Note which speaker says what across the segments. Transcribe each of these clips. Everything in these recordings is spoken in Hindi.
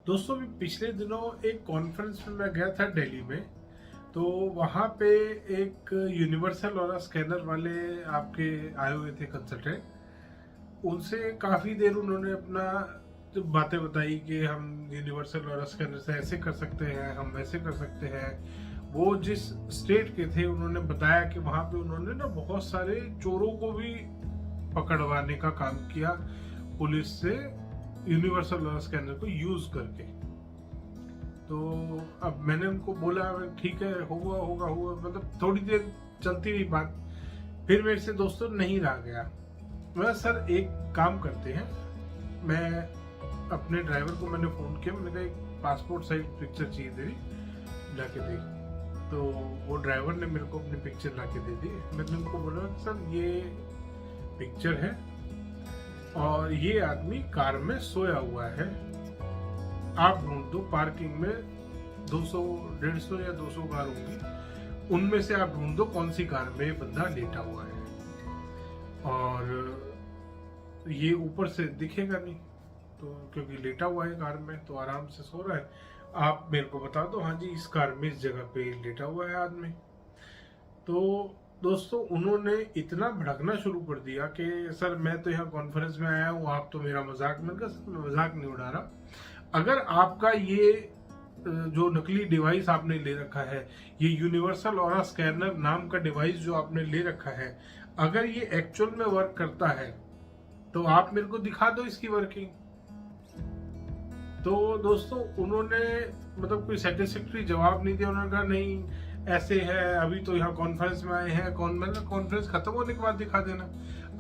Speaker 1: दोस्तों भी पिछले दिनों एक कॉन्फ्रेंस में मैं गया था दिल्ली में। तो वहाँ पे एक यूनिवर्सल और स्कैनर वाले आपके आए हुए थे कंसल्टेंट। उनसे काफ़ी देर उन्होंने अपना जो बातें बताई कि हम यूनिवर्सल और स्कैनर से ऐसे कर सकते हैं, हम वैसे कर सकते हैं। वो जिस स्टेट के थे उन्होंने बताया कि वहाँ पे उन्होंने ना बहुत सारे चोरों को भी पकड़वाने का काम किया पुलिस से, यूनिवर्सल और स्कैनर को यूज करके। तो अब मैंने उनको बोला ठीक है, हुआ होगा हुआ, मतलब थोड़ी देर चलती रही बात। फिर मेरे से दोस्तों नहीं रहा गया। मैं सर एक काम करते हैं, मैं अपने ड्राइवर को मैंने फोन किया, मैंने कहा एक पासपोर्ट साइज पिक्चर चाहिए तेरी, लाके दे। तो वो ड्राइवर ने मेरे को अपनी पिक्चर लाके दे दी। मैंने उनको बोला सर ये पिक्चर है और ये आदमी कार में सोया हुआ है, आप ढूंढ दो पार्किंग में 200 150 या 200 कार होंगी, उनमें से आप ढूंढ दो कौन सी कार में ये बंदा लेटा हुआ है। और ये ऊपर से दिखेगा नहीं, तो क्योंकि लेटा हुआ है कार में तो आराम से सो रहा है, आप मेरे को बता दो हाँ जी इस कार में इस जगह पे लेटा हुआ है आदमी। तो दोस्तों उन्होंने इतना भड़कना शुरू कर दिया कि सर मैं तो यहाँ कॉन्फ्रेंस में आया हूँ, आप तो मेरा मजाक, मैंने कहा सर मैं मजाक नहीं उड़ा रहा। अगर आपका ये जो नकली डिवाइस आपने ले रखा है, ये यूनिवर्सल ऑरा स्कैनर नाम का डिवाइस जो आपने ले रखा है, अगर ये एक्चुअल में वर्क करता है तो आप मेरे को दिखा दो इसकी वर्किंग। तो दोस्तों उन्होंने मतलब कोई सेटिस्फैक्टरी जवाब नहीं दिया। उन्होंने कहा नहीं ऐसे है, अभी तो यहाँ कॉन्फ्रेंस में आए हैं, मतलब कॉन्फ्रेंस खत्म होने के बाद दिखा देना,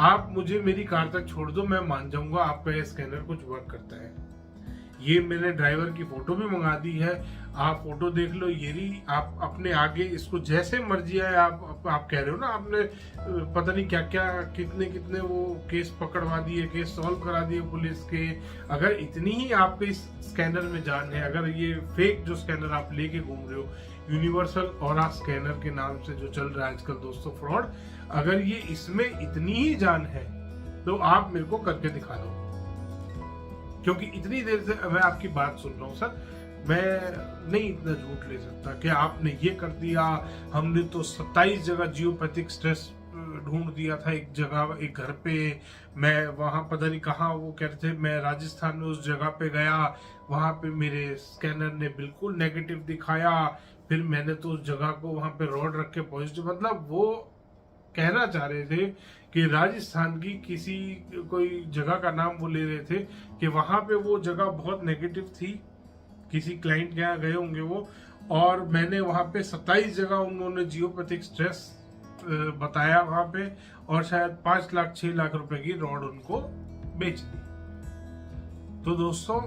Speaker 1: आप मुझे मेरी कार तक छोड़ दो, मैं मान जाऊंगा आपका ये स्कैनर कुछ वर्क करता है। ये मैंने ड्राइवर की फोटो भी मंगा दी है, आप फोटो देख लो। ये रही, आप अपने आगे इसको जैसे मर्जी है, आप कह रहे हो ना आपने पता नहीं क्या क्या कितने कितने वो केस पकड़वा दिए, केस सॉल्व करा दिए पुलिस के। अगर इतनी ही आपके इस स्कैनर में जान है, अगर ये फेक जो स्कैनर आप लेके घूम रहे हो यूनिवर्सल ऑरा स्कैनर के नाम से जो चल रहा है आजकल दोस्तों फ्रॉड, अगर ये इसमें इतनी ही जान है तो आप मेरे को करके दिखा दो। क्योंकि इतनी देर से मैं आपकी बात सुन रहा हूँ सर, मैं नहीं इतना झूठ ले सकता कि आपने ये कर दिया। हमने तो 27 जगह जियोपैथिक स्ट्रेस ढूंढ दिया था, एक जगह एक घर पे, मैं वहां पता नहीं कहाँ, वो कह रहे थे मैं राजस्थान में उस जगह पे गया, वहां पे मेरे स्कैनर ने बिल्कुल नेगेटिव दिखाया, फिर मैंने तो उस जगह को वहां पे रॉड रख के पॉजिटिव, मतलब वो कहना चाह रहे थे कि राजस्थान की किसी कोई जगह का नाम वो ले रहे थे कि वहां पे वो जगह बहुत नेगेटिव थी, किसी क्लाइंट के यहाँ गए होंगे वो, और मैंने वहां पे 27 जगह उन्होंने जियोपैथिक स्ट्रेस बताया वहां पे, और शायद 5 लाख 6 लाख रुपए की रॉड उनको बेच दी। तो दोस्तों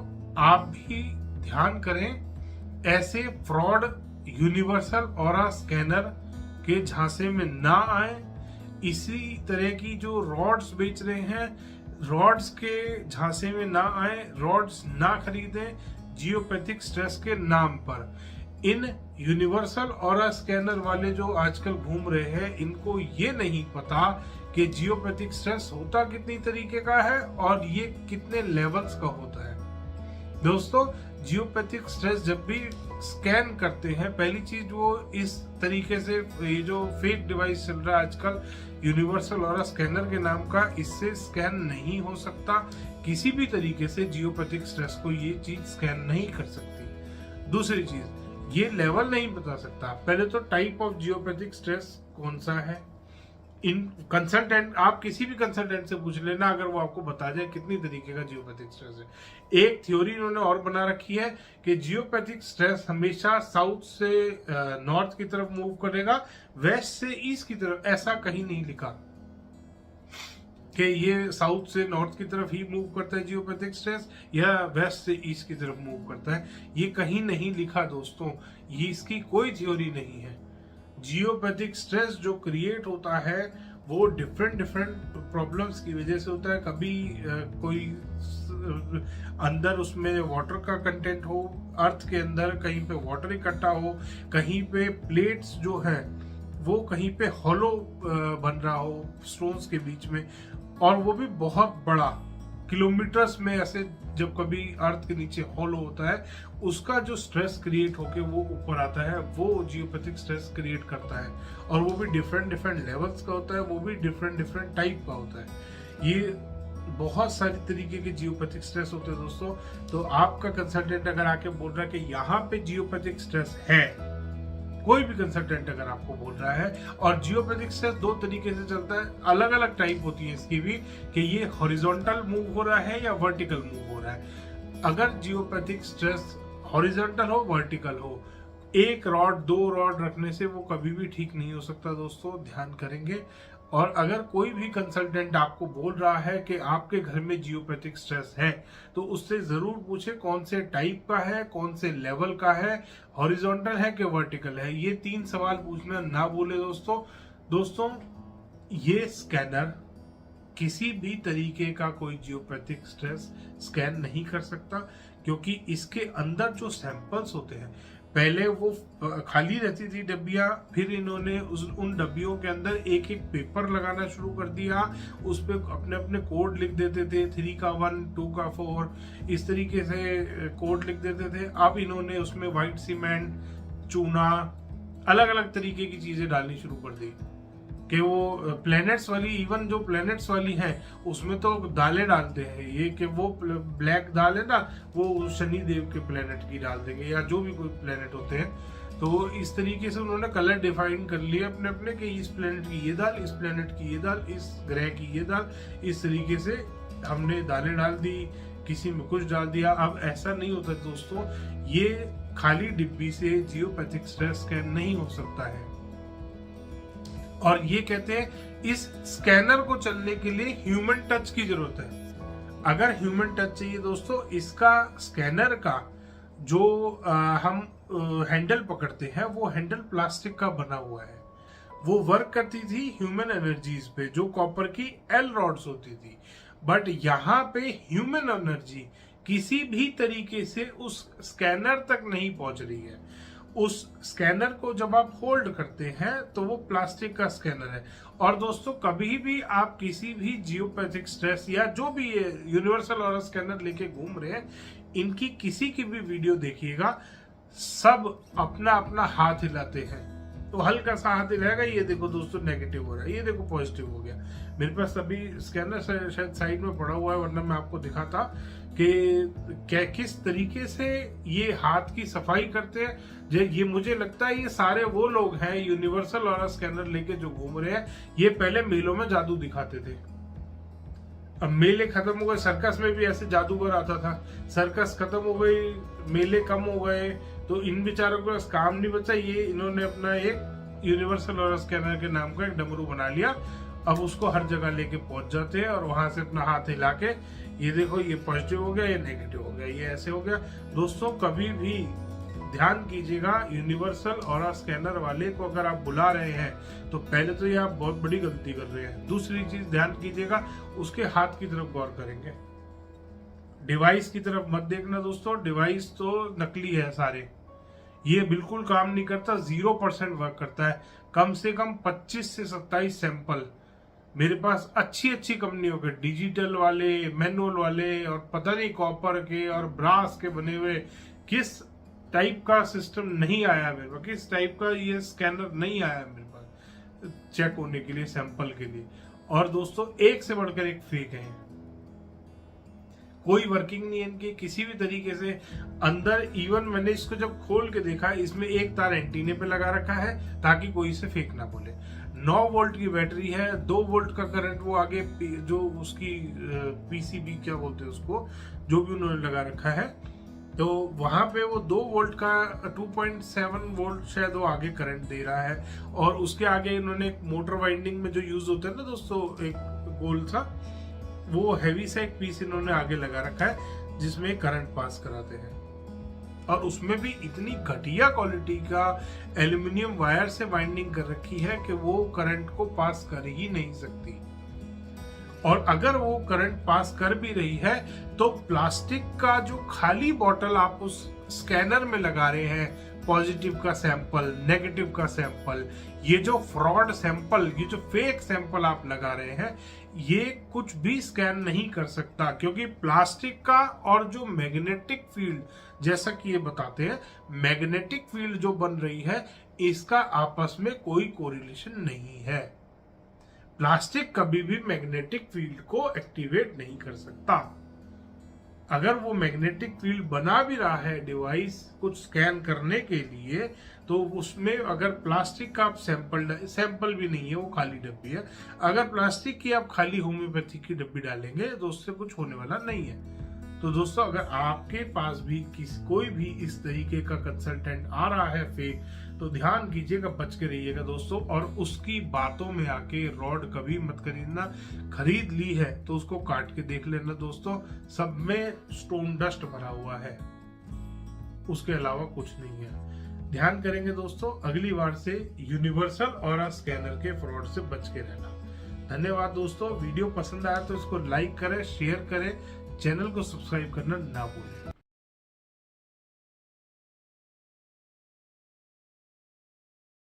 Speaker 1: आप भी ध्यान करें, ऐसे फ्रॉड यूनिवर्सल ऑरा स्कैनर के झांसे में ना आए। इसी तरह की जो रॉड्स बेच रहे हैं, रॉड्स के झांसे में ना आए, रॉड्स ना खरीदें जियोपैथिक स्ट्रेस के नाम पर। इन यूनिवर्सल ऑरा स्कैनर वाले जो आजकल घूम रहे हैं, इनको ये नहीं पता कि जियोपैथिक स्ट्रेस होता कितनी तरीके का है और ये कितने लेवल्स का होता है। दोस्तों जियोपैथिक स्ट्रेस जब भी स्कैन करते हैं, पहली चीज वो इस तरीके से, ये जो फेक डिवाइस चल रहा है आजकल यूनिवर्सल ऑरा स्कैनर के नाम का, इससे स्कैन नहीं हो सकता किसी भी तरीके से। जियोपैथिक स्ट्रेस को ये चीज स्कैन नहीं कर सकती। दूसरी चीज, ये लेवल नहीं बता सकता। पहले तो टाइप ऑफ जियोपैथिक स्ट्रेस कौन सा है, इन कंसल्टेंट, आप किसी भी कंसल्टेंट से पूछ लेना, अगर वो आपको बता जाए कितनी तरीके का जियोपैथिक स्ट्रेस है। एक थ्योरी इन्होंने और बना रखी है कि जियोपैथिक स्ट्रेस हमेशा साउथ से नॉर्थ की तरफ मूव करेगा, वेस्ट से ईस्ट की तरफ, ऐसा कहीं नहीं लिखा कि ये साउथ से नॉर्थ की तरफ ही मूव करता है जियोपैथिक स्ट्रेस, या वेस्ट से ईस्ट की तरफ मूव करता है, ये कहीं नहीं लिखा दोस्तों। ये इसकी कोई थ्योरी नहीं है। जियोपैथिक स्ट्रेस जो क्रिएट होता है वो डिफरेंट प्रॉब्लम्स की वजह से होता है। कभी कोई अंदर उसमें वाटर का कंटेंट हो, अर्थ के अंदर कहीं पे वाटर इकट्ठा हो, कहीं पे प्लेट्स जो है वो कहीं पे हॉलो बन रहा हो स्टोन्स के बीच में, और वो भी बहुत बड़ा, किलोमीटर्स में ऐसे जब कभी अर्थ के नीचे हॉलो होता है, उसका जो स्ट्रेस क्रिएट होके वो ऊपर आता है, वो जियोपैथिक स्ट्रेस क्रिएट करता है। और वो भी डिफरेंट डिफरेंट लेवल्स का होता है, वो भी डिफरेंट डिफरेंट टाइप का होता है। ये बहुत सारी तरीके के जियोपैथिक स्ट्रेस होते हैं दोस्तों। तो आपका कंसल्टेंट अगर आके बोल रहा है कि यहाँ पे जियोपैथिक स्ट्रेस है, कोई भी कंसल्टेंट अगर आपको बोल रहा है, और जियोपैथिक स्ट्रेस दो तरीके से चलता है, अलग अलग टाइप होती है इसकी भी, कि ये हॉरिजॉन्टल मूव हो रहा है या वर्टिकल मूव हो रहा है। अगर जियोपैथिक स्ट्रेस हॉरिजॉन्टल हो, वर्टिकल हो, एक रॉड दो रॉड रखने से वो कभी भी ठीक नहीं हो सकता दोस्तों, ध्यान करेंगे। और अगर कोई भी कंसल्टेंट आपको बोल रहा है कि आपके घर में जियोपैथिक स्ट्रेस है, तो उससे जरूर पूछे कौन से टाइप का है, कौन से लेवल का है, हॉरिजॉन्टल है कि वर्टिकल है। ये 3 सवाल पूछना ना भूले दोस्तों। ये स्कैनर किसी भी तरीके का कोई जियोपैथिक स्ट्रेस स्कैन नहीं कर सकता, क्योंकि इसके अंदर जो सैंपल्स होते हैं, पहले वो खाली रहती थी डब्बियां, फिर इन्होंने उन डब्बियों के अंदर एक एक पेपर लगाना शुरू कर दिया, उस पे अपने अपने कोड लिख देते थे, 3 का 1, 2 का 4, इस तरीके से कोड लिख देते थे। अब इन्होंने उसमें व्हाइट सीमेंट, चूना, अलग अलग तरीके की चीजें डालनी शुरू कर दी, कि वो प्लैनेट्स वाली, इवन जो प्लैनेट्स वाली है उसमें तो दालें डालते हैं, ये कि वो ब्लैक दाल है ना, वो शनि देव के प्लैनेट की डाल देंगे, या जो भी कोई प्लैनेट होते हैं। तो इस तरीके से उन्होंने कलर डिफाइन कर लिए अपने अपने, कि इस प्लैनेट की ये दाल, इस प्लैनेट की ये दाल, इस ग्रह की ये दाल, इस तरीके से हमने दालें डाल दी, किसी में कुछ डाल दिया। अब ऐसा नहीं होता दोस्तों, ये खाली डिब्बी से जियोपैथिक स्ट्रेस स्कैन नहीं हो सकता है। और ये कहते हैं इस स्कैनर को चलने के लिए ह्यूमन टच की जरूरत है। अगर ह्यूमन टच चाहिए दोस्तों, इसका स्कैनर का जो हम हैंडल पकड़ते हैं, वो हैंडल प्लास्टिक का बना हुआ है। वो वर्क करती थी ह्यूमन एनर्जीज पे, जो कॉपर की एल रॉड्स होती थी। बट यहाँ पे ह्यूमन एनर्जी किसी भी तरीके से उस स्कैनर तक नहीं पहुंच रही है। उस स्कैनर को जब आप होल्ड करते हैं तो वो प्लास्टिक का स्कैनर है। और दोस्तों, कभी भी आप किसी भी जियोपैथिक स्ट्रेस या जो भी ये यूनिवर्सल ऑरा स्कैनर लेके घूम रहे हैं, इनकी किसी की भी वीडियो देखिएगा, सब अपना अपना हाथ हिलाते हैं। तो हल्का सा हाथ हिलाएगा, ये देखो दोस्तों नेगेटिव हो रहा है, ये देखो पॉजिटिव हो गया। मेरे पास अभी स्कैनर शायद साइड में पड़ा हुआ है, वरना मैं आपको दिखाता कि क्या किस तरीके से ये हाथ की सफाई करते हैं। ये मुझे लगता है ये सारे वो लोग हैं यूनिवर्सल ऑरा स्कैनर लेके जो घूम रहे हैं। ये पहले मेलों में जादू दिखाते थे, अब मेले खत्म हो गए। सर्कस में भी ऐसे जादूगर आता था, सर्कस खत्म हो गई, मेले कम हो गए, तो इन बेचारों के पास काम नहीं बचा। ये इन्होंने अपना एक यूनिवर्सल ऑरा स्कैनर के नाम का एक डमरू बना लिया। अब उसको हर जगह लेके पहुंच जाते हैं और वहां से अपना हाथ हिला के, ये देखो ये पॉजिटिव हो गया, ये नेगेटिव हो गया, ये ऐसे हो गया। दोस्तों, कभी भी ध्यान कीजिएगा, यूनिवर्सल ऑरा स्कैनर वाले को अगर आप बुला रहे हैं तो पहले तो ये आप बहुत बड़ी गलती कर रहे हैं। दूसरी चीज ध्यान कीजिएगा, उसके हाथ की तरफ गौर करेंगे, डिवाइस की तरफ मत देखना दोस्तों। डिवाइस तो नकली है सारे, ये बिल्कुल काम नहीं करता, 0% वर्क करता है। कम से कम 25 से 27 सैंपल मेरे पास अच्छी अच्छी कंपनियों के, डिजिटल वाले, मैनुअल वाले, और पता नहीं कॉपर के और ब्रास के बने हुए, किस टाइप का सिस्टम नहीं आया मेरे पास, किस टाइप का ये स्कैनर नहीं आया मेरे पास चेक होने के लिए, सैंपल के लिए। और दोस्तों, एक से बढ़कर एक फेक है, कोई वर्किंग नहीं है इनकी किसी भी तरीके से। अंदर इवन मैंने इसको जब खोल के देखा, इसमें एक तार एंटीने पे लगा रखा है ताकि कोई इसे फेक ना बोले। 9 वोल्ट की बैटरी है, 2 वोल्ट का करंट वो आगे जो उसकी पीसीबी क्या बोलते हैं उसको, जो भी उन्होंने लगा रखा है, तो वहां पे वो 2 वोल्ट का 2.7 वोल्ट शायद वो आगे करंट दे रहा है। और उसके आगे इन्होंने एक मोटर वाइंडिंग में जो यूज होता है ना दोस्तों, एक गोल सा, वो हैवी सा एक पीस इन्होंने आगे लगा रखा है जिसमें करंट पास कराते हैं। और उसमें भी इतनी घटिया क्वालिटी का एल्युमिनियम वायर से वाइंडिंग कर रखी है कि वो करंट को पास कर ही नहीं सकती। और अगर वो करंट पास कर भी रही है तो प्लास्टिक का जो खाली बॉटल आप उस स्कैनर में लगा रहे हैं, पॉजिटिव का सैंपल, नेगेटिव का सैंपल, ये जो फ्रॉड सैंपल, ये जो फेक सैंपल आप लगा रहे हैं, ये कुछ भी स्कैन नहीं कर सकता, क्योंकि प्लास्टिक का और जो मैग्नेटिक फील्ड, जैसा कि ये बताते हैं, मैग्नेटिक फील्ड जो बन रही है इसका आपस में कोई कोरिलेशन नहीं है। प्लास्टिक कभी भी मैग्नेटिक फील्ड को एक्टिवेट नहीं कर सकता। अगर वो मैग्नेटिक फील्ड बना भी रहा है डिवाइस कुछ स्कैन करने के लिए, तो उसमें अगर प्लास्टिक का आप सैंपल भी नहीं है, वो खाली डब्बी है, अगर प्लास्टिक की आप खाली होम्योपैथी की डब्बी डालेंगे तो उससे कुछ होने वाला नहीं है। तो दोस्तों, अगर आपके पास भी कोई भी इस तरीके का कंसल्टेंट आ रहा है फेक, तो ध्यान कीजिएगा, बच के रहिएगा दोस्तों। और उसकी बातों में आके रॉड कभी मत खरीदना। खरीद ली है तो उसको काट के देख लेना दोस्तों, सब में स्टोन डस्ट भरा हुआ है, उसके अलावा कुछ नहीं है। ध्यान करेंगे दोस्तों, अगली बार से यूनिवर्सल ऑरा स्कैनर के फ्रॉड से बच के रहना। धन्यवाद दोस्तों। वीडियो पसंद आया तो इसको लाइक करें, शेयर करें, चैनल को सब्सक्राइब करना ना भूलें।